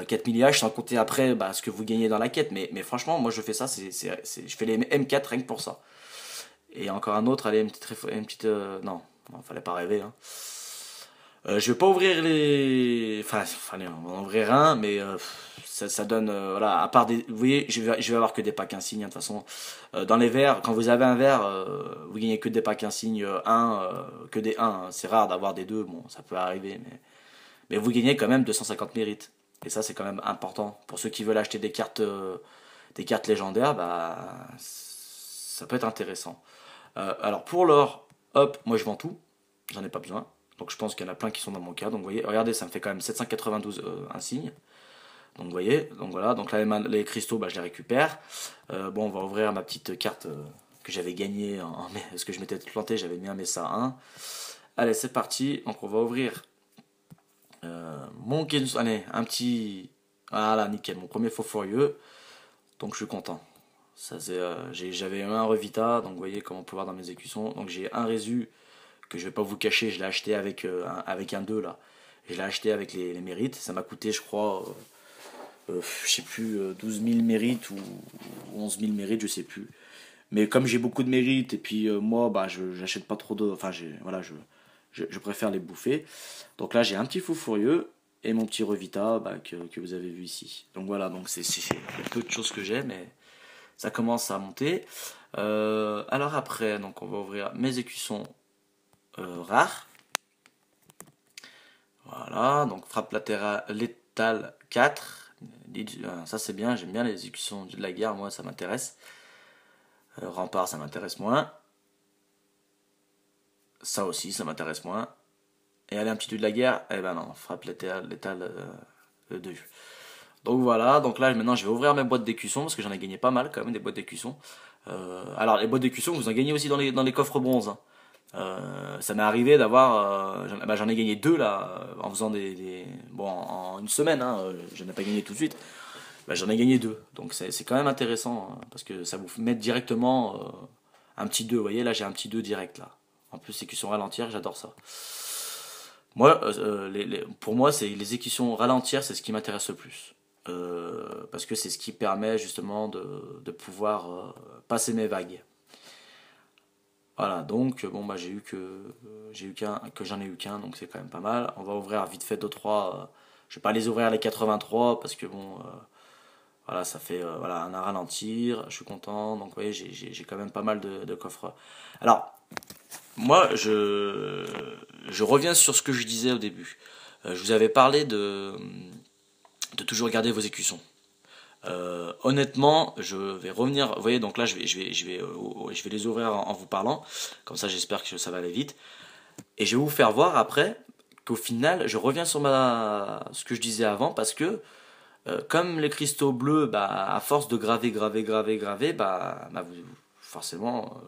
4000 IH sans compter après bah, ce que vous gagnez dans la quête. Mais franchement, moi je fais ça, je fais les M4 rien que pour ça. Et encore un autre, allez, non, non, fallait pas rêver. Hein. Je vais pas ouvrir les. Enfin, allez, on va en ouvrir un, mais ça donne. Voilà, à part des. Vous voyez, je vais avoir que des packs insignes, hein, de toute façon. Dans les verts, quand vous avez un vert, vous gagnez que des packs insignes 1, que des 1. Hein. C'est rare d'avoir des 2, bon, ça peut arriver, mais vous gagnez quand même 250 mérites. Et ça, c'est quand même important. Pour ceux qui veulent acheter des cartes légendaires, bah, ça peut être intéressant. Alors, pour l'or, hop, moi je vends tout. J'en ai pas besoin. Donc, je pense qu'il y en a plein qui sont dans mon cas. Donc, vous voyez, regardez, ça me fait quand même 792 insignes. Donc, vous voyez, donc voilà. Donc, là, les cristaux, bah, je les récupère. Bon, on va ouvrir ma petite carte que j'avais gagnée en mai. Parce que je m'étais planté, j'avais mis un Mesa 1. Allez, c'est parti. Donc, on va ouvrir allez, un petit. Voilà, nickel, mon premier faux furieux. Donc je suis content. J'avais un Revita, donc vous voyez comment on peut voir dans mes écussons. Donc j'ai un Résu que je vais pas vous cacher, je l'ai acheté avec un 2 là. Je l'ai acheté avec les mérites. Ça m'a coûté, je crois, je sais plus, 12 000 mérites ou 11 000 mérites, je sais plus. Mais comme j'ai beaucoup de mérites et puis moi, bah, j'achète pas trop de. Enfin, voilà, je préfère les bouffer. Donc là, j'ai un petit fou furieux et mon petit Revita que vous avez vu ici. Donc voilà, donc c'est peu de choses que j'ai, mais ça commence à monter. Alors après, donc on va ouvrir mes écussons rares. Voilà, donc frappe latérale létale 4. Ça c'est bien, j'aime bien les exécutions de la guerre, moi ça m'intéresse. Rempart, ça m'intéresse moins. Ça aussi, ça m'intéresse moins. Et aller un petit peu de la guerre, eh ben non, frappe létale 2. Donc voilà, donc là maintenant je vais ouvrir mes boîtes d'écussons parce que j'en ai gagné pas mal quand même des boîtes d'écussons. Alors les boîtes d'écussons, vous en gagnez aussi dans les coffres bronze, hein. Ça m'est arrivé d'avoir, j'en ai gagné 2 là en faisant bon en une semaine, hein, je n'en ai pas gagné tout de suite. J'en ai gagné 2, donc c'est quand même intéressant, hein, parce que ça vous met directement un petit 2, vous voyez là j'ai un petit 2 direct là. En plus écusson ralentir, j'adore ça. Moi, pour moi, c'est les écussons ralentir, c'est ce qui m'intéresse le plus. Parce que c'est ce qui permet justement de pouvoir passer mes vagues. Voilà, donc bon bah j'en ai eu qu'un, donc c'est quand même pas mal. On va ouvrir vite fait 2-3. Je vais pas les ouvrir les 83 parce que bon voilà, ça fait voilà, un à ralentir, je suis content, donc vous voyez j'ai quand même pas mal de coffres. Alors moi je reviens sur ce que je disais au début. Je vous avais parlé de toujours garder vos écussons. Honnêtement, je vais revenir. Vous voyez, donc là, je vais les ouvrir en vous parlant. Comme ça, j'espère que ça va aller vite. Et je vais vous faire voir après qu'au final, je reviens sur ce que je disais avant parce que comme les cristaux bleus, bah, à force de graver, forcément,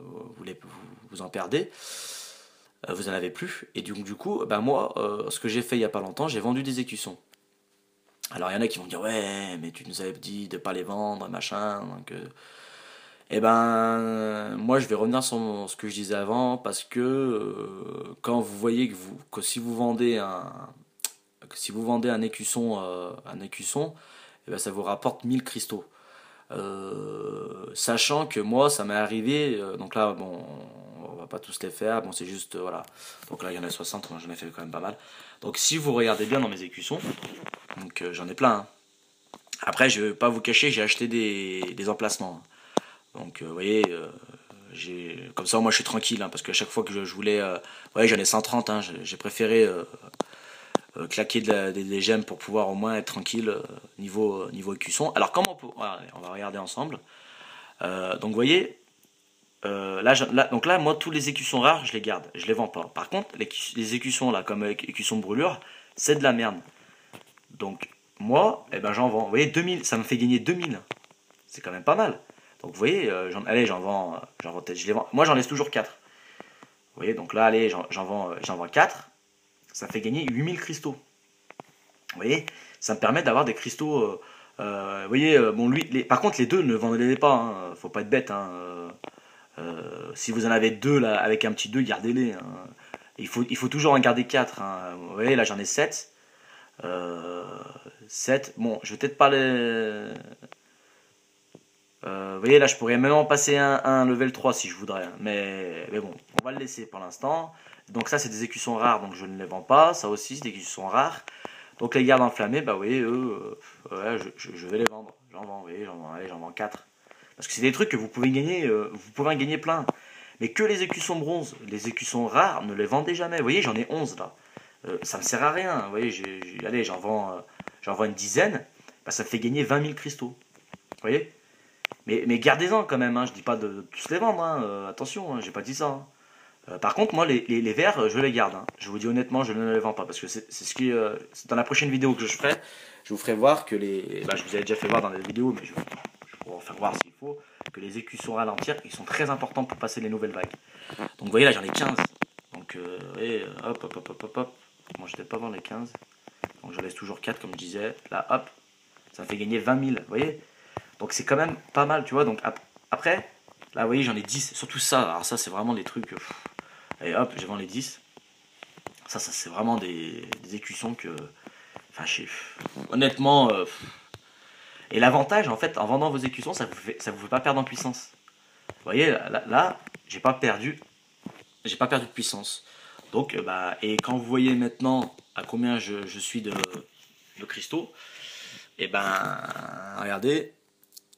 vous en perdez. Vous en avez plus. Et du coup, bah, moi, ce que j'ai fait il y a pas longtemps, j'ai vendu des écussons. Alors il y en a qui vont dire ouais mais tu nous avais dit de pas les vendre machin donc eh ben moi je vais revenir sur ce que je disais avant parce que quand vous voyez que si vous vendez un écusson eh ben ça vous rapporte 1000 cristaux. Sachant que moi ça m'est arrivé donc là bon on va pas tous les faire bon c'est juste voilà donc là il y en a 60 moi j'en ai fait quand même pas mal donc si vous regardez bien dans mes écussons donc j'en ai plein, hein. Après je vais pas vous cacher j'ai acheté des emplacements donc vous voyez comme ça moi je suis tranquille hein, parce qu'à chaque fois que je voulais ouais j'en ai 130 hein, j'ai préféré claquer des gemmes pour pouvoir au moins être tranquille niveau écusson. Alors comment voilà, on va regarder ensemble. Donc vous voyez, donc là, moi, tous les écussons rares, je les garde, je les vends pas. Par contre, les écussons là, comme écussons brûlure, c'est de la merde. Donc moi, eh ben j'en vends. Vous voyez, 2000, ça me fait gagner 2000. C'est quand même pas mal. Donc vous voyez, allez, j'en vends, je les vends. Moi, j'en laisse toujours 4. Vous voyez, donc là, allez, j'en vends 4. Ça fait gagner 8000 cristaux. Vous voyez, ça me permet d'avoir des cristaux. Vous voyez, bon, par contre, les deux, ne vendez-les pas. Hein, faut pas être bête. Hein, si vous en avez 2 là, avec un petit 2, gardez-les. Hein. Il faut toujours en garder 4. Hein. Vous voyez, là, j'en ai 7. 7. Bon, je vais peut-être pas les. Vous voyez, là, je pourrais même en passer un level 3 si je voudrais. Hein. Mais bon, on va le laisser pour l'instant. Donc, ça, c'est des écussons rares, donc je ne les vends pas. Ça aussi, c'est des écussons rares. Donc, les gardes enflammés, bah, vous voyez, eux, ouais, je vais les vendre. J'en vends, vous voyez, j'en vends 4. Parce que c'est des trucs que vous pouvez gagner, vous pouvez en gagner plein. Mais que les écussons bronze, les écussons rares, ne les vendez jamais. Vous voyez, j'en ai 11 là. Ça me sert à rien. Vous voyez, allez, j'en vends une dizaine. Bah, ça fait gagner 20 000 cristaux. Vous voyez, mais gardez-en quand même. Hein. Je dis pas de tous les vendre. Hein. Attention, hein, j'ai pas dit ça. Hein. Par contre, moi, les verts, je les garde. Hein. Je vous dis honnêtement, je ne les vends pas. Parce que c'est dans la prochaine vidéo que je ferai. Je vous ferai voir que je vous avais déjà fait voir dans les vidéos, mais je pourrais en faire voir s'il faut. Que les écussons ralentir, ils sont très importants pour passer les nouvelles vagues. Donc, vous voyez, là, j'en ai 15. Donc, hop. Moi, je ne vais pas vendre les 15. Donc, je laisse toujours 4, comme je disais. Là, hop. Ça me fait gagner 20 000. Vous voyez. Donc, c'est quand même pas mal, tu vois. Donc, après, là, vous voyez, j'en ai 10. Surtout ça. Alors, ça, c'est vraiment des trucs. Et hop, je vends les 10. Ça c'est vraiment des écussons que. Enfin, honnêtement. Et l'avantage, en fait, en vendant vos écussons, ça vous fait pas perdre en puissance. Vous voyez, là j'ai pas perdu de puissance. Donc, et quand vous voyez maintenant à combien je suis de cristaux, et regardez,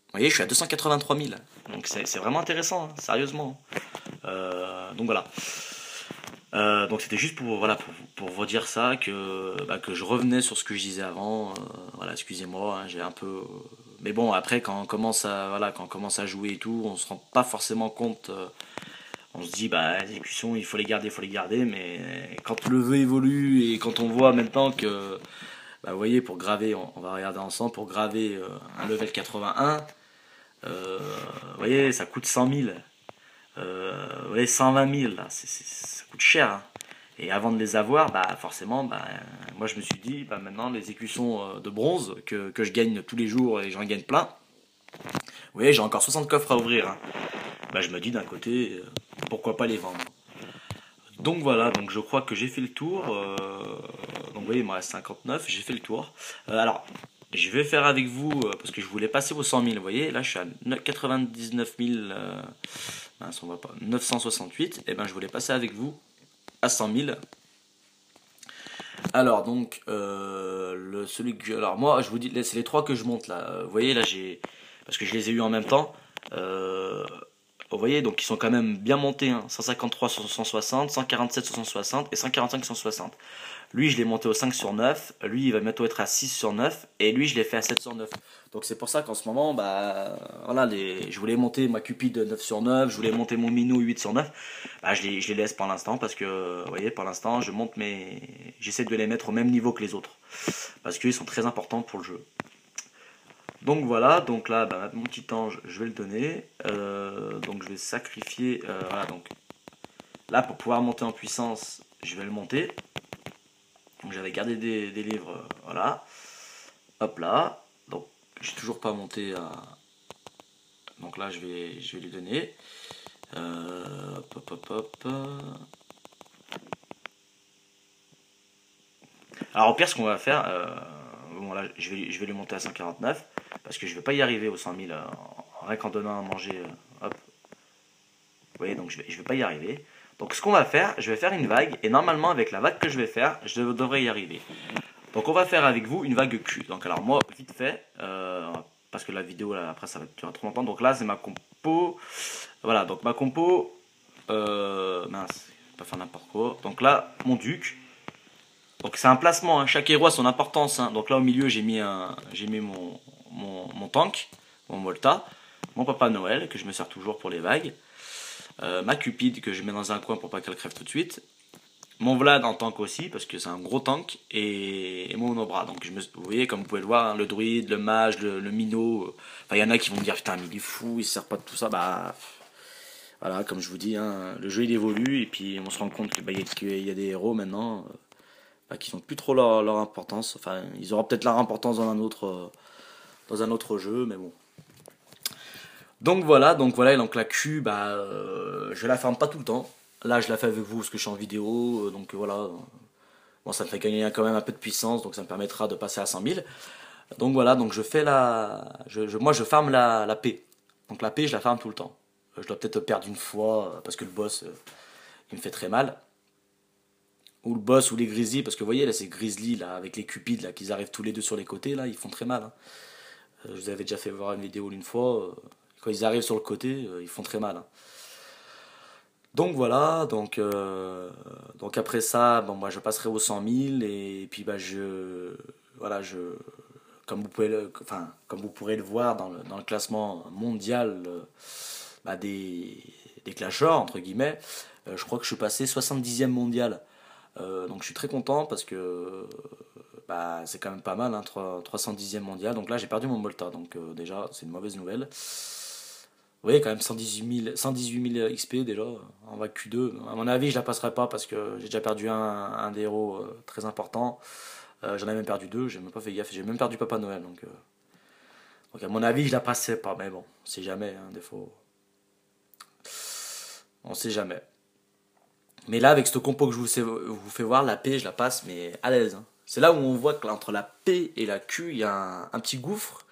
vous voyez, je suis à 283 000. Donc c'est vraiment intéressant, hein, sérieusement. Donc voilà. Donc c'était juste pour, voilà, pour vous dire ça, que je revenais sur ce que je disais avant. Voilà, excusez-moi, hein, j'ai un peu... Mais bon, après, quand on commence à jouer et tout, on se rend pas forcément compte. On se dit, les exécutions, il faut les garder, mais quand le vœu évolue et quand on voit maintenant que, vous voyez, pour graver, on va regarder ensemble, pour graver un level 81, vous voyez, ça coûte 100 000. Vous voyez, 120 000, là, ça coûte cher, hein. Et avant de les avoir, forcément, moi je me suis dit, maintenant les écussons de bronze que je gagne tous les jours et j'en gagne plein, vous voyez, j'ai encore 60 coffres à ouvrir, hein. Je me dis d'un côté, pourquoi pas les vendre. Donc voilà, donc je crois que j'ai fait le tour. Donc vous voyez, il me reste 59, j'ai fait le tour. Alors, je vais faire avec vous, parce que je voulais passer aux 100 000, vous voyez, là je suis à 99 000, on va pas, 968, et je voulais passer avec vous à 100 000. Alors donc, alors moi je vous dis, c'est les trois que je monte là. Vous voyez là, parce que je les ai eu en même temps. Vous voyez, donc ils sont quand même bien montés, hein. 153 sur 160, 147 sur 160 et 145 sur 160. Lui, je l'ai monté au 5 sur 9. Lui, il va bientôt être à 6 sur 9. Et lui, je l'ai fait à 7 sur 9. Donc c'est pour ça qu'en ce moment, voilà, je voulais monter ma Cupid 9 sur 9. Je voulais monter mon Minou 8 sur 9. Je les laisse pour l'instant parce que, vous voyez, pour l'instant, j'essaie de les mettre au même niveau que les autres. Parce qu'ils sont très importants pour le jeu. Donc voilà, donc là, mon petit ange, je vais le donner. Donc je vais sacrifier. Voilà, donc là, pour pouvoir monter en puissance, je vais le monter. Donc j'avais gardé des livres, voilà. Hop là. Donc j'ai toujours pas monté à. Donc là, je vais lui donner. Hop. Alors au pire, ce qu'on va faire, bon là, je vais lui monter à 149 parce que je vais pas y arriver aux 100 000 rien qu'en donnant à manger. Hop. Vous voyez, donc je vais pas y arriver. Donc ce qu'on va faire, je vais faire une vague et normalement avec la vague que je vais faire, je devrais y arriver. Donc on va faire avec vous une vague Q. Donc alors moi, vite fait, parce que la vidéo là, après ça va durer trop longtemps. Donc là c'est ma compo. Voilà, donc ma compo. Mince, je vais pas faire n'importe quoi. Donc là, mon duc. Donc c'est un placement, hein. Chaque héros a son importance, hein. Donc là au milieu j'ai mis mon tank, mon Volta, mon Papa Noël que je me sers toujours pour les vagues, ma Cupid que je mets dans un coin pour pas qu'elle crève tout de suite, mon Vlad en tank aussi parce que c'est un gros tank et mon Obra. Donc vous voyez comme vous pouvez le voir, hein, le druide, le mage, le minot. Enfin il y en a qui vont me dire putain mais il est fou, il se sert pas de tout ça. Voilà, comme je vous dis, hein, le jeu il évolue et puis on se rend compte qu'il y a des héros maintenant. Qui n'ont plus trop leur importance. Enfin, ils auront peut-être leur importance dans un autre jeu, mais bon. Donc voilà, et donc la Q, je la ferme pas tout le temps. Là, je la fais avec vous parce que je suis en vidéo, donc voilà. Bon, ça me fait gagner quand même un peu de puissance, donc ça me permettra de passer à 100 000. Donc voilà, donc je fais moi, je farme la P. Donc la P, je la farme tout le temps. Je dois peut-être perdre une fois, parce que le boss, il me fait très mal. Ou le boss ou les grizzlies, parce que vous voyez là ces grizzlies là avec les cupides là qu'ils arrivent tous les deux sur les côtés là, ils font très mal, hein. Je vous avais déjà fait voir une vidéo une fois, quand ils arrivent sur le côté, ils font très mal, hein. Donc voilà, donc après ça, bon moi je passerai aux 100 000 et puis voilà comme vous pourrez le voir dans le classement mondial des clasheurs entre guillemets, je crois que je suis passé 70e mondial. Donc je suis très content parce que c'est quand même pas mal, hein, 310e mondial. Donc là j'ai perdu mon Molta, donc déjà c'est une mauvaise nouvelle. Vous voyez quand même 118 000 XP déjà en vague Q2. À mon avis je la passerai pas parce que j'ai déjà perdu un des héros très important. J'en ai même perdu deux, j'ai même pas fait gaffe, j'ai même perdu Papa Noël. Donc à mon avis je la passerai pas, mais bon, on sait jamais, hein, des fois. On sait jamais. Mais là, avec ce compo que vous fais voir, la P, je la passe, mais à l'aise, hein. C'est là où on voit qu'entre la P et la Q, il y a un petit gouffre.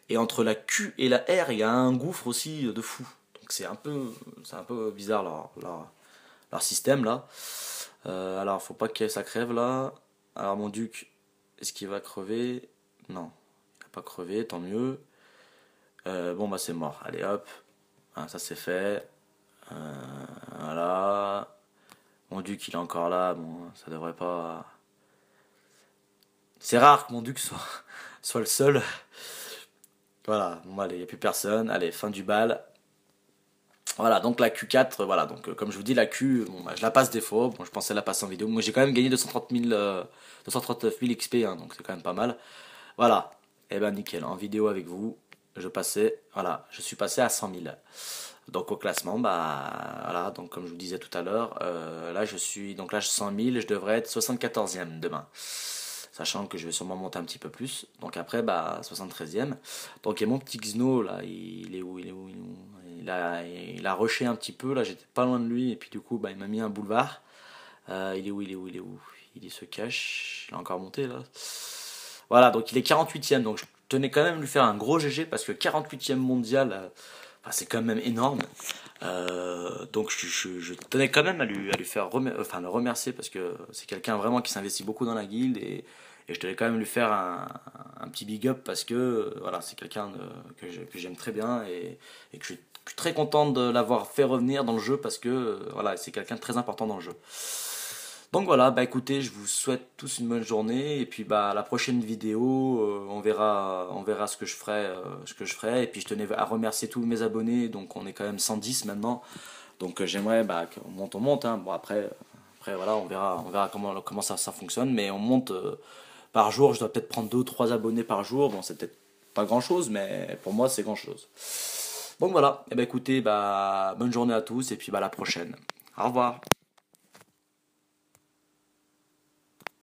Et entre la Q et la R, il y a un gouffre aussi de fou. Donc c'est un peu bizarre leur système là. Alors, faut pas que ça crève là. Alors, mon duc, est-ce qu'il va crever? Non, il va pas crever, tant mieux. Bon, bah, c'est mort. Allez, hop. Ah, ça, c'est fait. Voilà. Mon duc, il est encore là. Bon, ça devrait pas. C'est rare que mon duc soit le seul. Voilà, bon, allez, il n'y a plus personne. Allez, fin du bal. Voilà, donc la Q4, voilà, donc comme je vous dis, la Q, bon, bah, je la passe des fois. Bon, je pensais la passer en vidéo. Moi, j'ai quand même gagné 239 000 XP, hein, donc c'est quand même pas mal. Voilà, et ben nickel, en vidéo avec vous, voilà, je suis passé à 100 000. Donc au classement, bah voilà, donc comme je vous disais tout à l'heure, là je 100 000, je devrais être 74e demain. Sachant que je vais sûrement monter un petit peu plus. Donc après, bah 73e. Donc il y a mon petit Xno là, il est où, il est où, il est où il a rushé un petit peu, là j'étais pas loin de lui, et puis du coup bah, il m'a mis un boulevard. Il est où, il est où, il est où? Il se cache, il a encore monté là. Voilà, donc il est 48e, donc je tenais quand même à lui faire un gros GG, parce que 48e mondial, enfin, c'est quand même énorme. Donc je tenais quand même à lui faire le remercier, parce que c'est quelqu'un vraiment qui s'investit beaucoup dans la guilde, et je tenais quand même lui faire un petit big up, parce que voilà, c'est quelqu'un que j'aime très bien, et que je suis très content de l'avoir fait revenir dans le jeu, parce que voilà, c'est quelqu'un de très important dans le jeu. Donc voilà, bah écoutez, je vous souhaite tous une bonne journée, et puis bah la prochaine vidéo, on verra ce que je ferai, et puis je tenais à remercier tous mes abonnés, donc on est quand même 110 maintenant, donc j'aimerais bah qu'on monte, hein. Bon après voilà, on verra comment ça fonctionne, mais on monte par jour. Je dois peut-être prendre 2 ou 3 abonnés par jour, bon c'est peut-être pas grand chose, mais pour moi c'est grand chose. Donc voilà, et bah écoutez, bah bonne journée à tous, et puis bah à la prochaine. Au revoir.